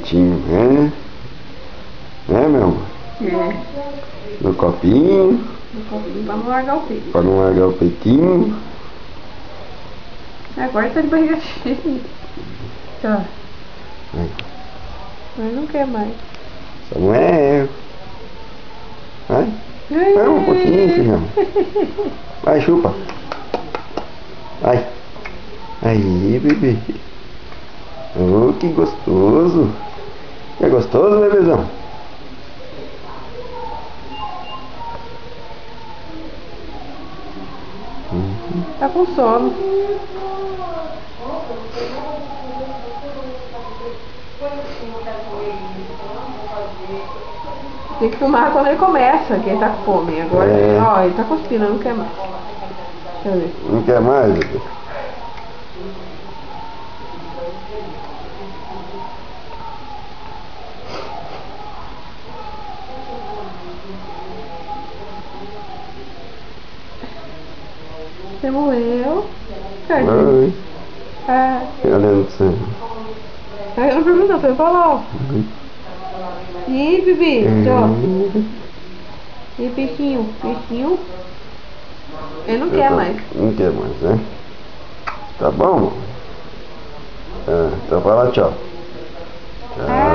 peitinho, né? Né, meu amor? É. No copinho. No copinho pra não largar o peito. Pra não largar o peitinho. Agora tá de barriga cheia. Tá. Mas não quer mais. Só não é eu. Vai. Vai um pouquinho, filhão. Vai, chupa. Vai. Aí, bebê. Oh, que gostoso. É gostoso, bebezão? Tá com sono. Tem que filmar quando ele começa, que ele tá com fome. Agora, ó, ele tá cuspindo, não quer mais. Deixa eu ver. Não quer mais, bebê? Você morreu? Oi. Ah. Olhando pra você. Eu não pergunto, foi pra lá, ó. Ih, Bibi, ó. E peixinho, peixinho. Ele não quer mais. Não quer mais, né? Tá bom? Então fala tchau. Tchau.